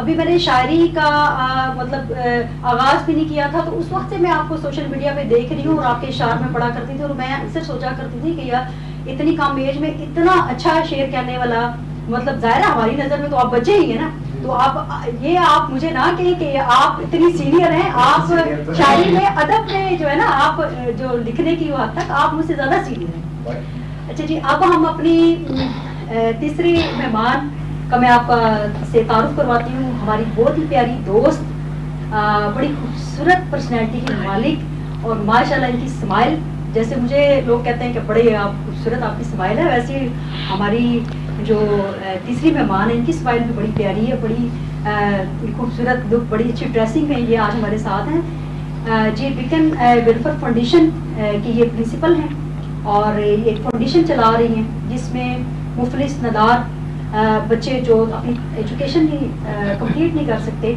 ابھی میں نے شاعری کا مطلب آغاز بھی نہیں کیا تھا، تو اس وقت سے میں آپ کو سوشل میڈیا پہ دیکھ رہی ہوں اور آپ کے اشعار میں پڑھا کرتی تھی، اور میں اکثر سوچا کرتی تھی کہ یار اتنی کم ایج میں اتنا اچھا شعر کہنے والا، مطلب ظاہر ہے ہماری نظر میں تو آپ بچے ہی ہیں نا، تو آپ مجھے نہ کہیں کہ آپ اتنی سینئر ہیں، آپ شاعری میں ادب میں جو ہے نا آپ جو لکھنے کی حد تک آپ مجھ سے زیادہ سینئر ہیں. اچھا جی، اب ہم اپنی تیسری مہمان کا میں آپ سے تعارف کرواتی ہوں. ہماری بہت ہی پیاری دوست، بڑی خوبصورت پرسنالٹی کی مالک، اور ماشاءاللہ ان کی اسمائل، جیسے مجھے لوگ کہتے ہیں کہ بڑے آپ خوبصورت آپ کی اسمائل ہے، ویسے ہماری جو تیسری مہمان ہے ان کی اسمائل بھی بڑی پیاری ہے، بڑی خوبصورت لک، بڑی اچھی ڈریسنگ میں یہ آج ہمارے ساتھ ہیں. جی بیکن ویلفیئر فاؤنڈیشن کی یہ پرنسپل ہیں اور ایک فاؤنڈیشن چلا رہی ہیں جس میں مفلس نادار بچے جو اپنی ایجوکیشن کمپلیٹ نہیں کر سکتے،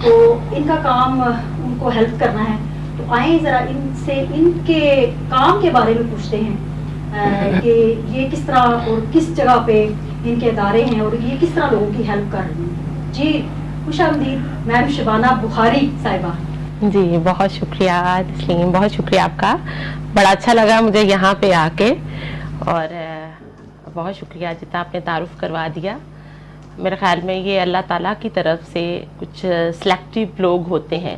تو ان کا کام ان کو ہیلپ کرنا ہے. تو آئیں ذرا ان سے ان کے کام کے بارے میں پوچھتے ہیں کہ یہ کس طرح اور کس جگہ پہ ان کے ادارے ہیں اور یہ کس طرح لوگوں کی ہیلپ کر رہی ہیں. جی خوش آمدید میم شبانہ بخاری صاحبہ. جی بہت شکریہ تسلیم، بہت شکریہ آپ کا، بڑا اچھا لگا مجھے یہاں پہ آ کے، اور بہت شکریہ جتنا آپ نے تعارف کروا دیا. میرے خیال میں یہ اللہ تعالیٰ کی طرف سے کچھ سلیکٹیو لوگ ہوتے ہیں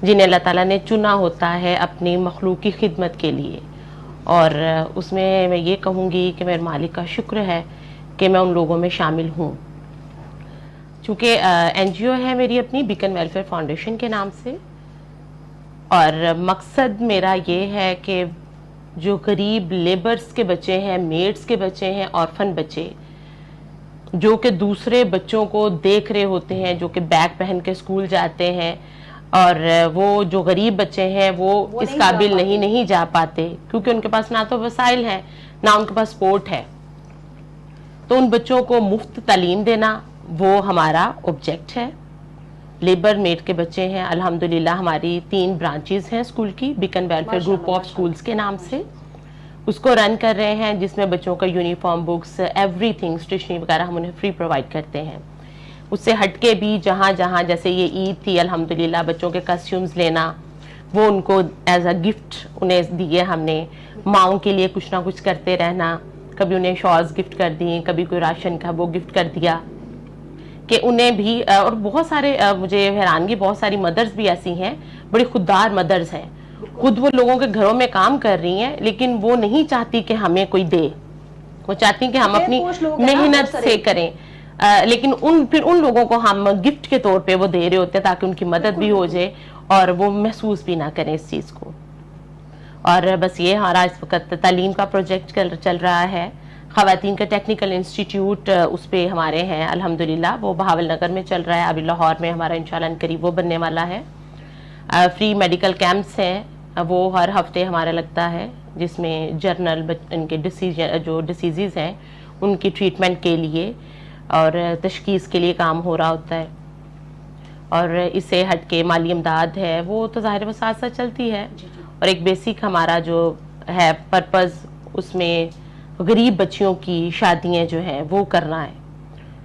جنہیں اللہ تعالیٰ نے چنا ہوتا ہے اپنی مخلوق کی خدمت کے لیے، اور اس میں یہ کہوں گی کہ میرے مالک کا شکر ہے کہ میں ان لوگوں میں شامل ہوں. چونکہ این جی او ہے میری اپنی بیکن ویلفیئر فاؤنڈیشن کے نام سے، اور مقصد میرا یہ ہے کہ جو غریب لیبرز کے بچے ہیں، میڈز کے بچے ہیں، آرفن بچے جو کہ دوسرے بچوں کو دیکھ رہے ہوتے ہیں، جو کہ بیگ پہن کے اسکول جاتے ہیں، اور وہ جو غریب بچے ہیں وہ اس قابل نہیں جا پاتے کیونکہ ان کے پاس نہ تو وسائل ہیں نہ ان کے پاس سپورٹ ہے. تو ان بچوں کو مفت تعلیم دینا وہ ہمارا آبجیکٹ ہے. لیبر میڈ کے بچے ہیں، الحمدللہ ہماری 3 برانچز ہیں اسکول کی، Beacon welfare group of schools کے نام سے، اس کو رن کر رہے ہیں، جس میں بچوں کا uniform, books, every thing, stationery وغیرہ ہم انہیں فری پرووائڈ کرتے ہیں. اس سے ہٹ کے بھی جہاں جہاں جیسے یہ عید تھی الحمدللہ بچوں کے کاسٹیومز لینا، وہ ان کو ایز اے گفٹ انہیں دیے ہم نے. ماؤں کے لیے کچھ نہ کچھ کرتے رہنا، کبھی انہیں شالز گفٹ کر دی، کبھی کوئی راشن کا وہ گفٹ کر دیا کہ انہیں بھی. اور بہت سارے مجھے حیرانگی، بہت ساری مدرز بھی ایسی ہیں، بڑی خوددار مدرز ہیں، خود وہ لوگوں کے گھروں میں کام کر رہی ہیں لیکن وہ نہیں چاہتی کہ ہمیں کوئی دے، وہ چاہتی ہیں کہ ہم اپنی محنت سے کریں. لیکن پھر ان لوگوں کو ہم گفٹ کے طور پہ وہ دے رہے ہوتے ہیں تاکہ ان کی مدد بھی ہو جائے اور وہ محسوس بھی نہ کریں اس چیز کو. اور بس یہ ہمارا اس وقت تعلیم کا پروجیکٹ چل رہا ہے. خواتین کا ٹیکنیکل انسٹیٹیوٹ اس پہ ہمارے ہیں الحمدللہ، وہ بہاول نگر میں چل رہا ہے، ابھی لاہور میں ہمارا انشاءاللہ قریب وہ بننے والا ہے. فری میڈیکل کیمپس ہیں، وہ ہر ہفتے ہمارا لگتا ہے، جس میں جرنل ان کے جو ڈیسیزز ہیں ان کی ٹریٹمنٹ کے لیے اور تشخیص کے لیے کام ہو رہا ہوتا ہے. اور اس سے ہٹ کے مالی امداد ہے، وہ تو ظاہر وہ ساتھ ساتھ چلتی ہے. اور ایک بیسک ہمارا جو ہے پرپز، اس میں غریب بچیوں کی شادیاں جو ہیں وہ کرنا ہے.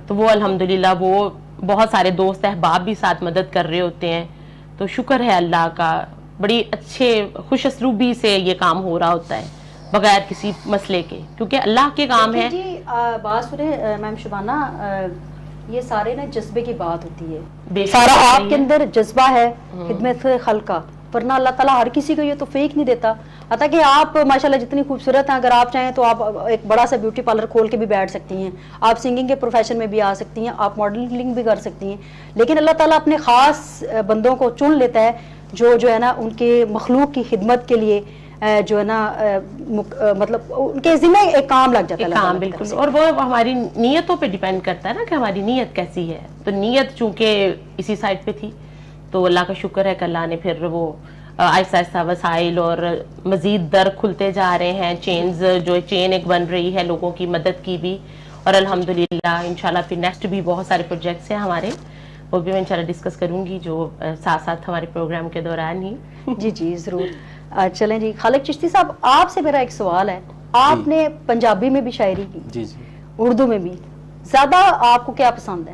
تو وہ الحمدللہ وہ بہت سارے دوست احباب بھی ساتھ مدد کر رہے ہوتے ہیں. تو شکر ہے اللہ کا، بڑی اچھے خوش اسلوبی سے یہ کام ہو رہا ہوتا ہے بغیر کسی مسئلے کے، کیونکہ اللہ کے کام ہے. جی بات سنیں میم شبانہ، یہ سارے نا جذبے کی بات ہوتی ہے، سارا آپ کے اندر جذبہ ہے خدمت خلق کا، ورنہ اللہ تعالیٰ ہر کسی کو یہ تو فیک نہیں دیتا. حتیٰ کہ آپ ماشاءاللہ جتنی خوبصورت ہیں، اگر آپ چاہیں تو آپ ایک بڑا سا بیوٹی پارلر کھول کے بھی بیٹھ سکتی ہیں، آپ سنگنگ کے پروفیشن میں بھی آ سکتی ہیں، آپ ماڈلنگ بھی کر سکتی ہیں. لیکن اللہ تعالیٰ اپنے خاص بندوں کو چن لیتا ہے جو ہے نا ان کے مخلوق کی خدمت کے لیے جو ہے نا مطلب ان کے ذمہ ایک کام لگ جاتا ہے. کام بالکل، اور وہ ہماری نیتوں پہ ڈیپینڈ کرتا ہے نا کہ ہماری نیت کیسی ہے. تو نیت چونکہ اسی سائڈ پہ تھی تو اللہ کا شکر ہے کہ اللہ نے پھر وہ آہستہ آہستہ وسائل اور مزید در کھلتے جا رہے ہیں. چین ایک بن رہی ہے لوگوں کی مدد کی بھی، اور الحمدللہ انشاءاللہ پھر نیکسٹ بھی بہت سارے پروجیکٹس ہیں ہمارے، وہ بھی میں انشاءاللہ ڈسکس کروں گی جو ساتھ ساتھ ہمارے پروگرام کے دوران ہی. جی ضرور. چلیں جی خالق چشتی صاحب، آپ سے میرا ایک سوال ہے. آپ نے پنجابی میں بھی شاعری کی، جی اردو میں بھی، زیادہ آپ کو کیا پسند ہے؟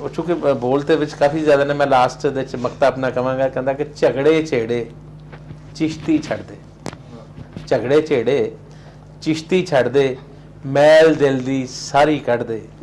ਉਹ ਚੁੱਕੇ ਬੋਲਤੇ ਵਿੱਚ ਕਾਫੀ ਜ਼ਿਆਦਾ ਨੇ, ਮੈਂ ਲਾਸਟ ਦੇ ਵਿੱਚ ਮਕਤਾ ਆਪਣਾ ਕਵਾਂਗਾ, ਕਹਿੰਦਾ ਕਿ ਝਗੜੇ ਛੇੜੇ ਚਿਸ਼ਤੀ ਛੱਡ ਦੇ, ਝਗੜੇ ਛੇੜੇ ਚਿਸ਼ਤੀ ਛੱਡ ਦੇ, ਮੈਲ ਦਿਲ ਦੀ ਸਾਰੀ ਕੱਢ ਦੇ,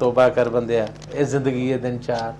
ਤੋਬਾ ਕਰ ਬੰਦਿਆ, ਇਹ ਜ਼ਿੰਦਗੀ ਇਹ ਦਿਨ ਚਾਰ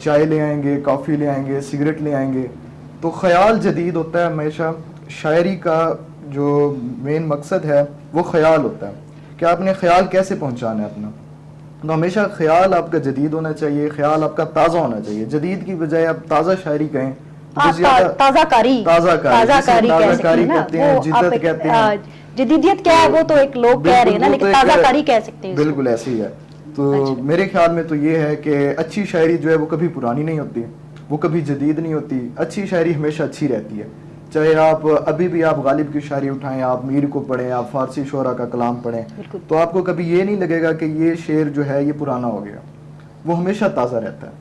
چائے لے آئیں گے, کافی لے آئیں گے, سگریٹ لے آئیں گے. تو خیال جدید ہوتا ہے ہمیشہ. شاعری کا جو مین مقصد ہے وہ خیال ہوتا ہے کہ آپ نے خیال کیسے پہنچانا ہے اپنا. تو ہمیشہ خیال آپ کا جدید ہونا چاہیے, خیال آپ کا تازہ ہونا چاہیے. جدید کی بجائے آپ تازہ شاعری کہیں, تازہ کاری کہتے ہیں, جدت کہتے ہیں. جدیدیت کیا ہے وہ تو ایک لوگ کہہ رہے ہیں نا, لیکن تازہ کاری کہہ سکتے ہیں. بالکل ایسے ہی ہے. تو میرے خیال میں تو یہ ہے کہ اچھی شاعری جو ہے وہ کبھی پرانی نہیں ہوتی, وہ کبھی جدید نہیں ہوتی. اچھی شاعری ہمیشہ اچھی رہتی ہے. چاہے آپ ابھی بھی آپ غالب کی شاعری اٹھائیں, آپ میر کو پڑھیں, آپ فارسی شعراء کا کلام پڑھیں, تو آپ کو کبھی یہ نہیں لگے گا کہ یہ شعر جو ہے یہ پرانا ہو گیا. وہ ہمیشہ تازہ رہتا ہے.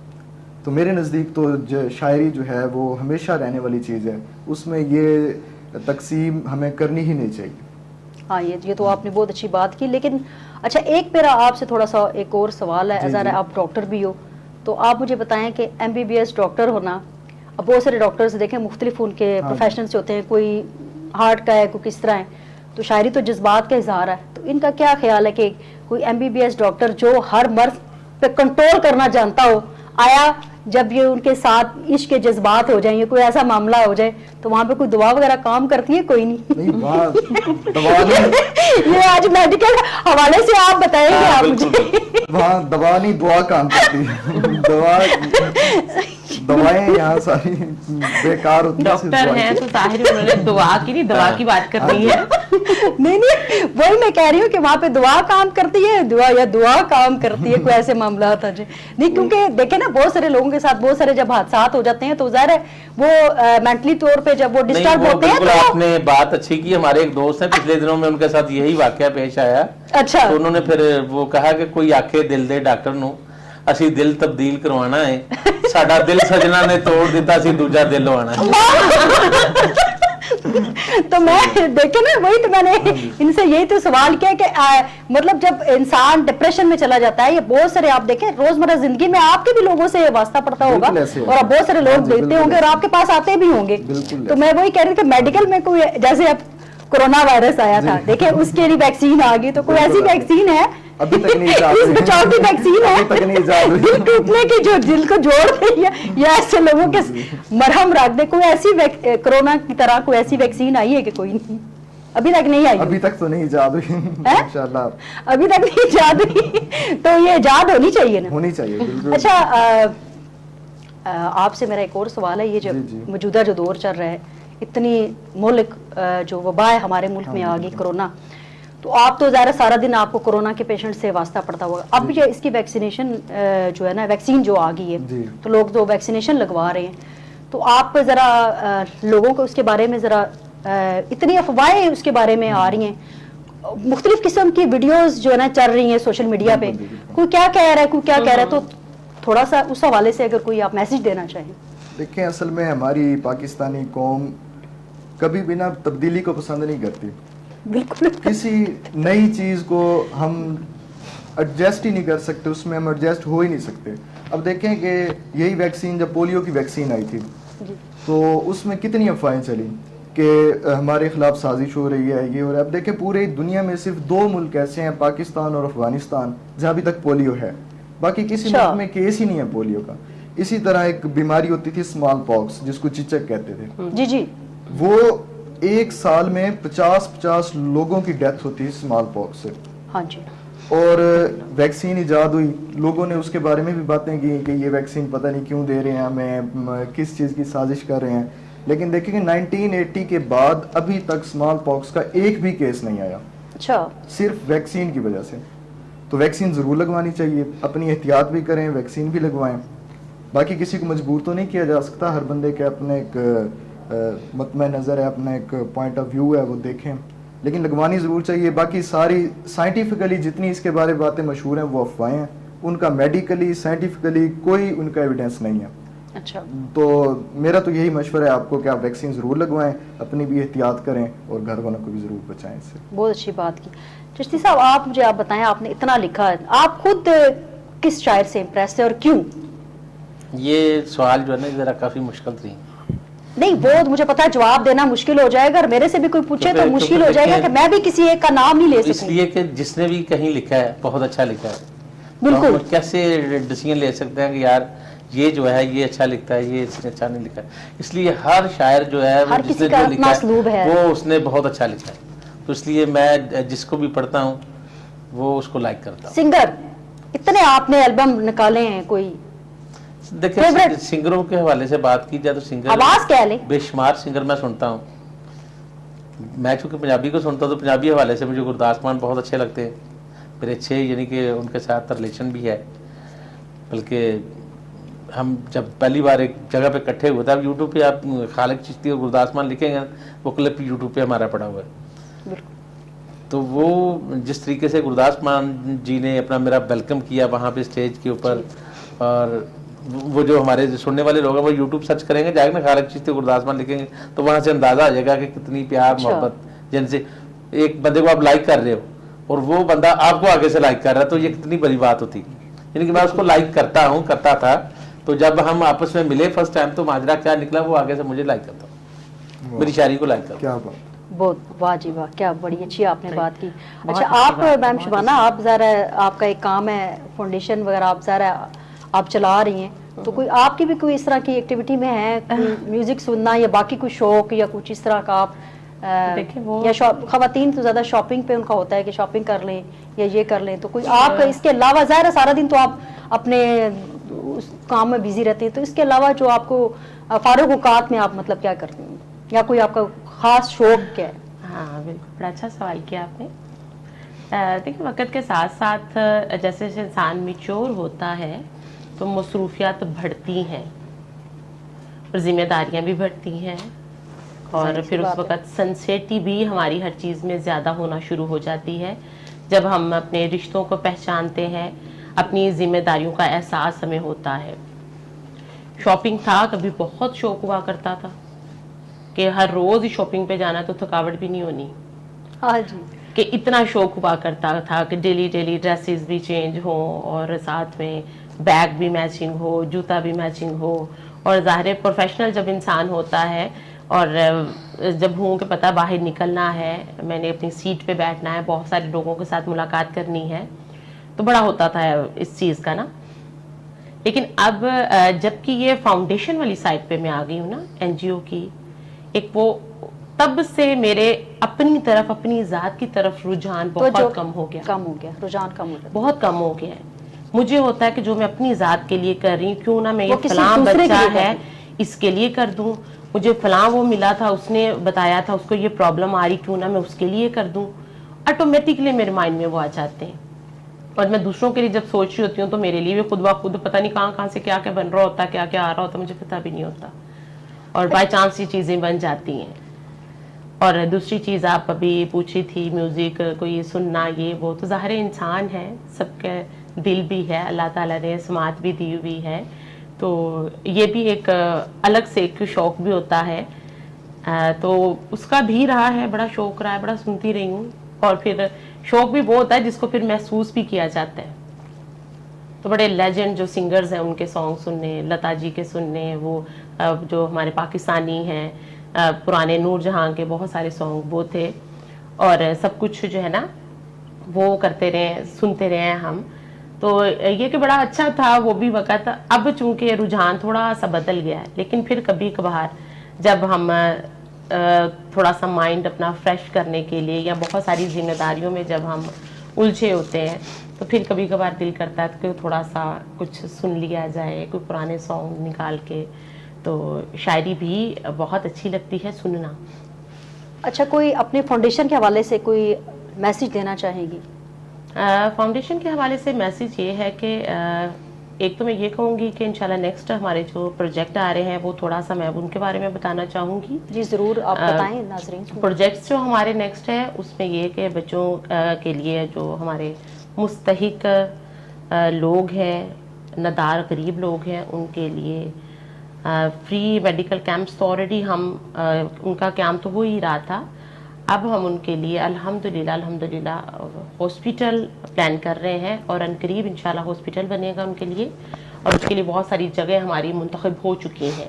تو میرے نزدیک تو شاعری جو ہے وہ ہمیشہ رہنے والی چیز ہے, اس میں یہ تقسیم ہمیں کرنی ہی نہیں چاہیے. ہاں یہ تو آپ نے بہت اچھی بات کی. لیکن اچھا ایک میرا آپ سے تھوڑا سا ایک اور سوال ہے. ظاہر ہے آپ ڈاکٹر بھی ہو, تو آپ مجھے بتائیں کہ MBBS ڈاکٹر ہونا, اب بہت سارے ڈاکٹرز دیکھیں مختلف ان کے پروفیشنل سے ہوتے ہیں, کوئی ہارٹ کا ہے, کوئی کس طرح ہے. تو شاعری تو جذبات کا اظہار ہے, تو ان کا کیا خیال ہے کہ کوئی MBBS ڈاکٹر جو ہر مرض پہ کنٹرول کرنا جانتا ہو, آیا جب یہ ان کے ساتھ عشق کے جذبات ہو جائیں, یہ کوئی ایسا معاملہ ہو جائے, تو وہاں پہ کوئی دعا وغیرہ کام کرتی ہے؟ کوئی نہیں. یہ آج میڈیکل حوالے سے آپ بتائیں گے آپ مجھے. وہاں دوا نہیں دعا کام کرتی ہے. دوائیں یہاں ساری بیکار ہوتی ہیں. ڈاکٹر ہیں تو ظاہر ہے انہوں نے دعا کی نہیں, دوا کی بات کرنی ہے. نہیں وہی میں کہہ رہی ہوں کہ وہاں پہ دعا کام کرتی ہے, دعا کام کرتی ہے, کوئی ایسے معاملات ہیں. نہیں کیونکہ دیکھیں نا بہت سارے لوگوں کے ساتھ بہت سارے جب حادثات ہو جاتے ہیں تو ظاہر ہے وہ مینٹلی طور پہ جب وہ ڈسٹرب ہوتے ہیں. آپ نے بات اچھی کی. ہمارے ایک دوست ہیں, پچھلے دنوں میں ان کے ساتھ یہی واقعہ پیش آیا. اچھا, تو انہوں نے پھر وہ کہا کہ کوئی آکھے دل دے ڈاکٹر نو, اسی دل تبدیل کروانا ہے, ساڈا دل سجنا نے توڑ دیتا, اسی دوجا دل لوانا ہے. تو میں دیکھیں نا وہی تو میں نے ان سے یہی تو سوال کیا کہ مطلب جب انسان ڈپریشن میں چلا جاتا ہے, یہ بہت سارے آپ دیکھیں روزمرہ زندگی میں آپ کے بھی لوگوں سے واسطہ پڑتا ہوگا, اور آپ بہت سارے لوگ دیکھتے ہوں گے اور آپ کے پاس آتے بھی ہوں گے. تو میں وہی کہہ رہی تھی میڈیکل میں کوئی جیسے اب کورونا وائرس آیا تھا, دیکھیں اس کے لیے ویکسین آ گئی, تو کوئی ایسی ویکسین ہے ابھی تک نہیں اس بچاؤ کی ویکسین ہے دل ٹوٹنے کی جو دل کو جوڑ دے یا ایسے لوگوں کے مرہم رکھ دے, کوئی ایسی کورونا کی طرح کوئی ایسی ویکسین آئی ہے کہ کوئی نہیں؟ ابھی تک نہیں آئی. ابھی تک تو نہیں ایجاد ہوئی انشاءاللہ, ابھی تک نہیں ایجاد ہوئی. تو یہ ایجاد ہونی چاہیے نا, ہونی چاہیے. اچھا آپ سے میرا ایک اور سوال ہے, یہ جو موجودہ جو دور چل رہا ہے, اتنی ملک جو وبا ہے ہمارے ملک میں آ گئی کورونا, تو آپ تو ظاہر سارا دن آپ کو کورونا کے پیشنٹ سے واسطہ پڑتا ہوگا. اب یہ اس کی ویکسینیشن جو ہے نا, ویکسین جو آ گئی ہے, تو لوگ تو ویکسینیشن لگوا رہے ہیں, تو آپ ذرا لوگوں کو اس کے بارے میں ذرا, اتنی افواہیں اس کے بارے میں آ رہی ہیں, مختلف قسم کی ویڈیوز جو ہے نا چل رہی ہیں سوشل میڈیا پہ, کوئی کیا کہہ رہا ہے, کوئی کیا کہہ رہا ہے, تو تھوڑا سا اس حوالے سے اگر کوئی آپ میسج دینا چاہیں. دیکھیں اصل میں ہماری پاکستانی قوم کبھی بھی نا تبدیلی کو پسند نہیں کرتی. بالکل کسی نئی چیز کو ہم ایڈجسٹ ہی نہیں کر سکتے, اس میں ہم ایڈجسٹ ہو ہی نہیں سکتے. اب دیکھیں کہ یہی ویکسین, جب پولیو کی ویکسین آئی تھی تو اس میں کتنی افواہیں چلی کہ ہمارے خلاف سازش ہو رہی ہے, یہ ہو رہا ہے. اب دیکھیں پورے دنیا میں صرف 2 ملک ایسے ہیں, پاکستان اور افغانستان, جہاں ابھی تک پولیو ہے. باقی کسی ملک میں کیس ہی نہیں ہے پولیو کا. اسی طرح ایک بیماری ہوتی تھی اسمال پاکس, جس کو چچک کہتے تھے. جی وہ ایک سال میں 50 لوگوں کی ڈیتھ ہوتی ہے اسمال پاکس سے. ہاں جی. اور ویکسین ایجاد ہوئی, لوگوں نے اس کے بارے میں بھی باتیں کی کہ یہ ویکسین پتہ نہیں کیوں دے رہے ہیں ہمیں, کس چیز کی سازش کر رہے ہیں. لیکن دیکھیں کہ 1980 کے بعد ابھی تک اسمال پاکس کا ایک بھی کیس نہیں آیا. اچھا, صرف ویکسین کی وجہ سے. تو ویکسین ضرور لگوانی چاہیے, اپنی احتیاط بھی کریں, ویکسین بھی لگوائیں. باقی کسی کو مجبور تو نہیں کیا جا سکتا, ہر بندے کے اپنے ایک مطمئن نظر ہے, اپنا ایک پوائنٹ آف ویو ہے, وہ دیکھیں, لیکن لگوانی ضرور چاہیے. باقی ساری سائنٹیفکلی جتنی اس کے بارے باتیں مشہور ہیں وہ افواہیں ہیں, ان کا میڈیکلی سائنٹیفکلی کوئی ان کا ایویڈنس نہیں ہے. اچھا, تو میرا تو یہی مشورہ ہے آپ کو کہ آپ ویکسین ضرور لگوائیں, اپنی بھی احتیاط کریں اور گھر والوں کو بھی ضرور بچائیں اس سے. بہت اچھی بات کی. چشتی صاحب آپ مجھے آپ بتائیں, آپ نے اتنا لکھا ہے, آپ خود کس شاعر سے امپریس تھے اور کیوں؟ یہ سوال جو ہے نا ذرا کافی مشکل تھی. نہیں وہ مجھے پتا ہے جواب دینا مشکل ہو جائے گا, اور میرے سے بھی کوئی پوچھے تو مشکل ہو جائے گا کہ میں بھی کسی ایک کا نام نہیں لے سکوں. اس لیے کہ جس نے بھی کہیں لکھا ہے بہت اچھا لکھا ہے. بالکل. کیسے ڈیسیژن لے سکتے ہیں کہ یار یہ جو ہے یہ اچھا لکھتا ہے، یہ اس نے اچھا نہیں لکھا ہے. اس لیے ہر شاعر جو ہے ہر جس کسی نے کا جو اپنا لکھا اسلوب ہے. وہ اس نے بہت اچھا لکھا ہے. تو اس لیے میں جس کو بھی پڑھتا ہوں وہ اس کو لائک کرتا ہوں. سنگر اتنے آپ نے البم نکالے ہیں، کوئی دیکھیں favorite؟ سنگروں کے حوالے سے بات کی جائے تو سنگر آواز کیا لیں؟ بے شمار سنگر میں سنتا ہوں. میں چونکہ پنجابی کو سنتا ہوں تو پنجابی حوالے سے مجھے گرداس مان بہت اچھے لگتے ہیں میرے اچھے، یعنی کہ ان کے ساتھ ریلیشن بھی ہے. بلکہ ہم جب پہلی بار ایک جگہ پہ اکٹھے ہوئے تھے، اب یوٹیوب پہ آپ خالق چشتی اور گرداس مان لکھیں گے وہ کلپ یوٹیوب پہ ہمارا پڑا ہوا ہے. تو وہ جس طریقے سے گرداس مان جی نے اپنا میرا ویلکم کیا وہاں پہ اسٹیج کے اوپر، اور وہ جو ہمارے سننے والے لوگ ہیں وہ یوٹیوب سرچ کریں گے، جائے گا نا خالق چشتی گرداس مان لکھیں گے تو وہاں سے اندازہ آ جائے گا کہ کتنی پیار محبت، جن سے ایک بندے کو آپ لائک کر رہے ہو اور وہ بندہ آپ کو آگے سے لائک کر رہا ہے تو یہ کتنی بڑی بات ہوتی. یعنی کہ میں اس کو لائک کرتا تھا. تو جب ہم آپس میں ملے فرسٹ ٹائم تو ماجرا کیا نکلا، وہ آگے سے مجھے لائک کرتا ہوں، میری شاعری کو لائک کرتا. کیا بات، بہت واہ جی واہ، کیا بڑی اچھی آپ نے بات کی. اچھا آپ میم شبانہ، آپ ذرا آپ کا ایک کام ہے فاؤنڈیشن وغیرہ، آپ ذرا آپ چلا رہی ہیں، تو کوئی آپ کی بھی کوئی اس طرح کی ایکٹیویٹی میں ہے، میوزک سننا یا باقی کوئی شوق یا کچھ اس طرح کا آپ یا خواتین تو زیادہ شاپنگ پہ ان کا ہوتا ہے کہ شاپنگ کر لیں یا یہ کر لیں، تو کوئی آپ اس کے علاوہ ظاہر ہے سارا دن تو آپ اپنے اس کام میں بزی رہتے ہیں، تو اس کے علاوہ جو آپ کو فارغ اوقات میں آپ مطلب کیا کرتے ہیں یا کوئی آپ کا خاص شوق کیا ہے؟ ہاں بالکل، بڑا اچھا سوال کیا آپ نے. دیکھیں وقت کے ساتھ ساتھ جیسے جیسے انسان میچور ہوتا ہے تو مصروفیات بڑھتی ہیں اور ذمہ داریاں بھی بڑھتی ہیں، اور پھر اس وقت سنسیٹی بھی ہماری ہر چیز میں زیادہ ہونا شروع ہو جاتی ہے. جب ہم اپنے رشتوں کو پہچانتے ہیں، اپنی ذمہ داریوں کا احساس ہمیں ہوتا ہے. شاپنگ تھا کبھی بہت شوق ہوا کرتا تھا کہ ہر روز ہی شاپنگ پہ جانا تو تھکاوٹ بھی نہیں ہونی. ہاں جی، کہ اتنا شوق ہوا کرتا تھا کہ ڈیلی ڈریسز بھی چینج ہوں اور ساتھ میں بیگ بھی میچنگ ہو، جوتا بھی میچنگ ہو. اور ظاہر پروفیشنل جب انسان ہوتا ہے اور جب ہوں کہ پتہ باہر نکلنا ہے، میں نے اپنی سیٹ پہ بیٹھنا ہے، بہت سارے لوگوں کے ساتھ ملاقات کرنی ہے، تو بڑا ہوتا تھا اس چیز کا نا. لیکن اب جب کہ یہ فاؤنڈیشن والی سائٹ پہ میں آ گئی ہوں نا، این جی او کی، ایک وہ تب سے میرے اپنی طرف، اپنی ذات کی طرف رجحان بہت کم ہو گیا، رجحان کم ہو گیا، بہت کم ہو گیا ہے. مجھے ہوتا ہے کہ جو میں اپنی ذات کے لیے کر رہی ہوں، کیوں نہ میں یہ فلاں بچہ ہے اس کے لیے کر دوں، مجھے فلاں وہ ملا تھا اس نے بتایا تھا اس کو یہ پرابلم آ رہی، کیوں نہ میں اس کے لیے کر دوں. آٹومیٹکلی میرے مائنڈ میں وہ آ جاتے ہیں. اور میں دوسروں کے لیے جب سوچ رہی ہوتی ہوں تو میرے لیے بھی خود بخود پتہ نہیں کہاں سے کیا بن رہا ہوتا ہے، کیا کیا آ رہا ہوتا ہے، مجھے پتہ بھی نہیں ہوتا، اور بائی چانس یہ چیزیں بن جاتی ہیں. اور دوسری چیز آپ ابھی پوچھی تھی میوزک کوئی سننا یہ وہ، تو ظاہر انسان ہے، سب کے دل بھی ہے، اللہ تعالیٰ نے سماعت بھی دی ہوئی ہے، تو یہ بھی ایک الگ سے ایک شوق بھی ہوتا ہے. تو اس کا بھی رہا ہے، بڑا شوق رہا ہے، بڑا سنتی رہی ہوں. اور پھر شوق بھی وہ ہوتا ہے جس کو پھر محسوس بھی کیا جاتا ہے. تو بڑے لیجنڈ جو سنگرز ہیں ان کے سانگ سننے، لتا جی کے سننے، وہ جو ہمارے پاکستانی ہیں پرانے نور جہاں کے بہت سارے سانگ وہ تھے، اور سب کچھ جو ہے نا وہ کرتے رہے، سنتے رہے ہیں ہم. تو یہ کہ بڑا اچھا تھا وہ بھی وقت. اب چونکہ رجحان تھوڑا سا بدل گیا ہے، لیکن پھر کبھی کبھار جب ہم تھوڑا سا مائنڈ اپنا فریش کرنے کے لیے یا بہت ساری ذمہ داریوں میں جب ہم الجھے ہوتے ہیں تو پھر کبھی کبھار دل کرتا ہے کہ تھوڑا سا کچھ سن لیا جائے، کوئی پرانے سانگ نکال کے. تو شاعری بھی بہت اچھی لگتی ہے سننا. اچھا، کوئی اپنے فاؤنڈیشن کے حوالے سے کوئی میسج دینا چاہیں گی؟ فاؤنڈیشن کے حوالے سے میسج یہ ہے کہ ایک تو میں یہ کہوں گی کہ انشاءاللہ نیکسٹ ہمارے جو پروجیکٹ آ رہے ہیں وہ تھوڑا سا میں ان کے بارے میں بتانا چاہوں گی. جی ضرور، آپ بتائیں ناظرین. پروجیکٹس جو ہمارے نیکسٹ ہے اس میں یہ کہ بچوں کے لیے جو ہمارے مستحق لوگ ہیں، ندار غریب لوگ ہیں، ان کے لیے فری میڈیکل کیمپس. تو آلریڈی ہم ان کا کیمپ تو ہو ہی رہا تھا، اب ہم ان کے لیے الحمدللہ ہاسپٹل پلان کر رہے ہیں، اور عنقریب انشاءاللہ ہاسپٹل بنے گا ان کے لیے. اور اس کے لیے بہت ساری جگہ ہماری منتخب ہو چکی ہیں،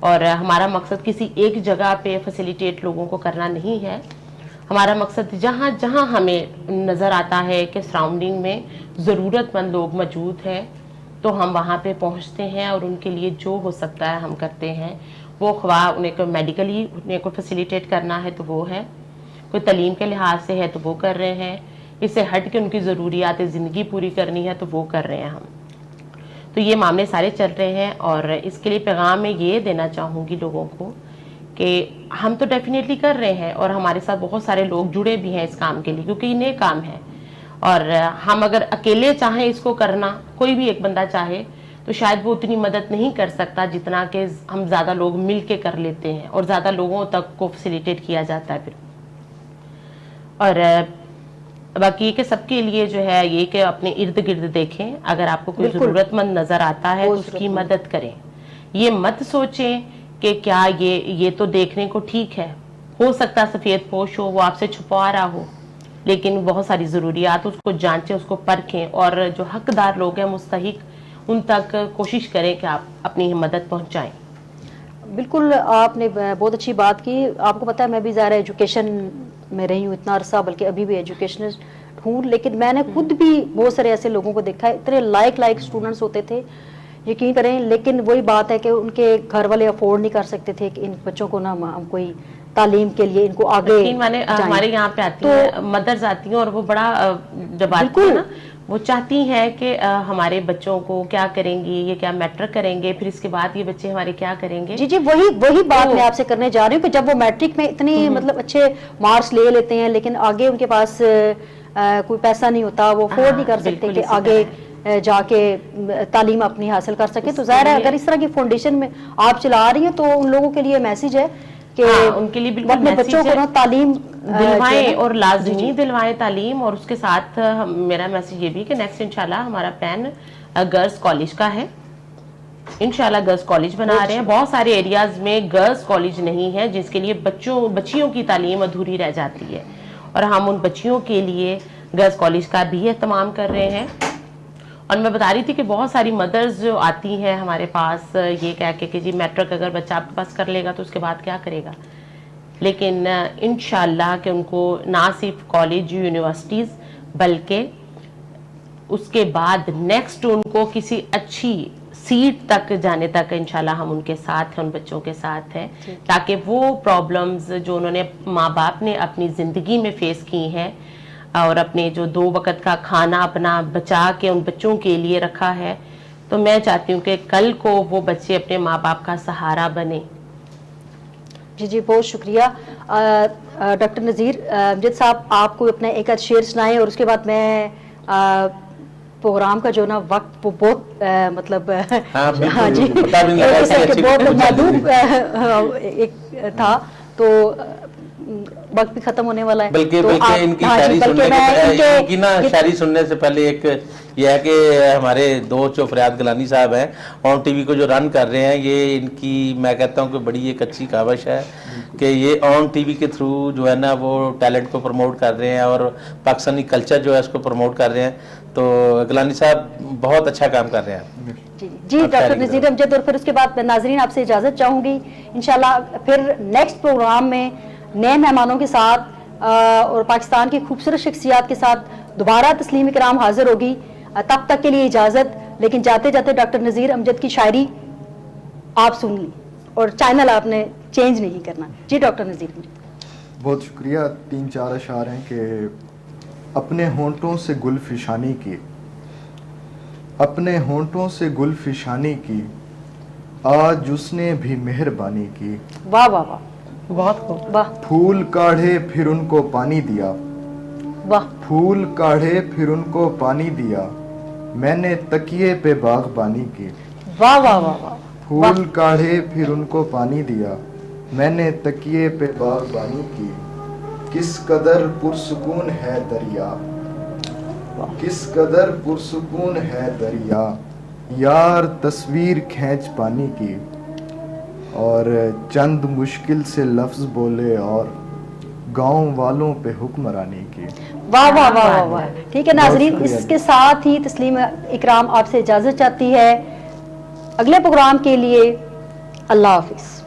اور ہمارا مقصد کسی ایک جگہ پہ فیسیلیٹیٹ لوگوں کو کرنا نہیں ہے. ہمارا مقصد جہاں جہاں ہمیں نظر آتا ہے کہ سراؤنڈنگ میں ضرورت مند لوگ موجود ہیں تو ہم وہاں پہ پہنچتے ہیں اور ان کے لیے جو ہو سکتا ہے ہم کرتے ہیں. وہ خواہ انہیں کو میڈیکلی انہیں کو فیسیلیٹیٹ کرنا ہے تو وہ ہے, کوئی تعلیم کے لحاظ سے ہے تو وہ کر رہے ہیں, اس سے ہٹ کے ان کی ضروریات زندگی پوری کرنی ہے تو وہ کر رہے ہیں ہم. تو یہ معاملے سارے چل رہے ہیں. اور اس کے لیے پیغام میں یہ دینا چاہوں گی لوگوں کو کہ ہم تو ڈیفینیٹلی کر رہے ہیں اور ہمارے ساتھ بہت سارے لوگ جڑے بھی ہیں اس کام کے لیے, کیونکہ یہ نئے کام ہے. اور ہم اگر اکیلے چاہیں اس کو کرنا, کوئی بھی ایک بندہ چاہے, تو شاید وہ اتنی مدد نہیں کر سکتا جتنا کہ ہم زیادہ لوگ مل کے کر لیتے ہیں اور زیادہ لوگوں تک کو فیسیلیٹیٹ کیا جاتا ہے پھر. اور باقی کہ سب کے لیے جو ہے یہ کہ اپنے ارد گرد دیکھیں, اگر آپ کو کوئی ضرورت مند نظر آتا ہے تو اس کی مدد کریں. یہ مت سوچیں کہ کیا یہ تو دیکھنے کو ٹھیک ہے, ہو سکتا سفید پوش ہو, وہ آپ سے چھپا رہا ہو, لیکن بہت ساری ضروریات, اس کو جانچیں, اس کو پرکھیں, اور جو حقدار لوگ ہیں مستحق, ان تک کوشش کریں کہ آپ اپنی مدد پہنچائیں. بالکل آپ نے بہت اچھی بات کی. آپ کو پتہ ہے میں بھی ظاہر ایجوکیشن میں رہی ہوں اتنا عرصہ, بلکہ ابھی بھی ایجوکیشنسٹ ہوں, لیکن میں نے خود بھی بہت سارے ایسے لوگوں کو دیکھا ہے, اتنے لائق اسٹوڈنٹس ہوتے تھے, یقین کریں, لیکن وہی بات ہے کہ ان کے گھر والے افورڈ نہیں کر سکتے تھے کہ ان بچوں کو نا ہم کوئی تعلیم کے لیے ان کو آگے. ہمارے یہاں پہ آتی ہیں مدرز آتی ہیں, اور وہ بڑا جب آتی ہیں نا وہ چاہتی ہیں کہ ہمارے بچوں کو کیا کریں گی, یہ کیا میٹرک کریں گے, پھر اس کے بعد یہ بچے ہمارے کیا کریں گے. جی وہی بات میں آپ سے کرنے جا رہی ہوں کہ جب وہ میٹرک میں اتنی مطلب اچھے مارکس لے لیتے ہیں, لیکن آگے ان کے پاس کوئی پیسہ نہیں ہوتا, وہ افورڈ نہیں کر سکتے کہ آگے جا کے تعلیم اپنی حاصل کر سکے. تو ظاہر ہے اگر اس طرح کی فاؤنڈیشن میں آپ چلا رہی ہیں تو ان لوگوں کے لیے میسج ہے کہ ان کے لیے بالکل اپنے بچوں کو نا تعلیم دلوائیں, اور لازمی دلوائیں تعلیم. اور اس کے ساتھ میرا میسج یہ بھی کہ نیکسٹ انشاءاللہ ہمارا پلان گرلز کالج کا ہے. انشاءاللہ گرلز کالج بنا رہے ہیں. بہت سارے ایریاز میں گرلز کالج نہیں ہے جس کے لیے بچیوں کی تعلیم ادھوری رہ جاتی ہے, اور ہم ان بچیوں کے لیے گرلز کالج کا بھی اہتمام کر رہے ہیں. اور میں بتا رہی تھی کہ بہت ساری مدرز جو آتی ہیں ہمارے پاس یہ کہہ کے کہ جی میٹرک اگر بچہ آپ کے پاس کر لے گا تو اس کے بعد کیا کرے گا, لیکن انشاءاللہ کہ ان کو نہ صرف کالج یونیورسٹیز بلکہ اس کے بعد نیکسٹ ان کو کسی اچھی سیٹ تک جانے تک انشاءاللہ ہم ان کے ساتھ ہیں, ان بچوں کے ساتھ ہیں, تاکہ وہ پرابلمز جو انہوں نے ماں باپ نے اپنی زندگی میں فیس کی ہیں, اور اپنے جو 2 وقت کا کھانا اپنا بچا کے ان بچوں کے لیے رکھا ہے, تو میں چاہتی ہوں کہ کل کو وہ بچے اپنے ماں باپ کا سہارا بنے. جی بہت شکریہ. ڈاکٹر نذیر امجد صاحب, آپ کو اپنا ایک آدھ شعر سنائیں, اور اس کے بعد میں پروگرام کا جو نا وقت وہ بہت مطلب ہاں جی بہت محدود ایک تھا, تو وقت بھی ختم ہونے والا ہے. بلکہ ان کی شاعری سننے سے پہلے ایک یہ ہے کہ ہمارے دوست جو فریاد گیلانی صاحب ہیں آن ٹی وی کو جو رن کر رہے ہیں, یہ ان کی میں کہتا ہوں کہ بڑی ایک اچھی کاوش ہے کہ یہ آن ٹی وی کے تھرو جو ہے نا وہ ٹیلنٹ کو پروموٹ کر رہے ہیں اور پاکستانی کلچر جو ہے اس کو پروموٹ کر رہے ہیں. تو گیلانی صاحب بہت اچھا کام کر رہے ہیں. جی ڈاکٹر نذیر امجد, اور پھر اس کے بعد میں ناظرین آپ سے اجازت چاہوں گی. انشاءاللہ پھر نیکسٹ پروگرام میں نئے مہمانوں کے ساتھ اور پاکستان کی خوبصورت شخصیات کے ساتھ دوبارہ تسلیم کرام حاضر ہوگی. تب تک کے لیے اجازت, لیکن جاتے جاتے ڈاکٹر نذیر امجد کی شاعری آپ سن لی اور چینل آپ نے چینج نہیں کرنا. جی ڈاکٹر نذیر امجد. بہت شکریہ. 3-4 اشعار ہیں کہ اپنے ہونٹوں سے گل فشانی کی, اپنے ہونٹوں سے گل فشانی کی, آج اس نے بھی مہربانی کی. واہ واہ واہ, بہت خوب. واہ. پھول کاڑھے پھر ان کو پانی دیا, واہ. پھول کاڑھے پھر ان کو پانی دیا, میں نے تکیے پہ باغبانی کی. واہ واہ واہ واہ. پھول کاڑھے پھر ان کو پانی دیا, میں نے تکیے پہ باغبانی کی. کس قدر پرسکون ہے دریا, کس قدر پرسکون ہے دریا, یار تصویر کھینچ پانی کی. اور چند مشکل سے لفظ بولے اور گاؤں والوں پہ حکمرانی کی. واہ واہ واہ واہ. ٹھیک ہے ناظرین, اس کے ساتھ ہی تسلیم اکرام آپ سے اجازت چاہتی ہے. اگلے پروگرام کے لیے اللہ حافظ.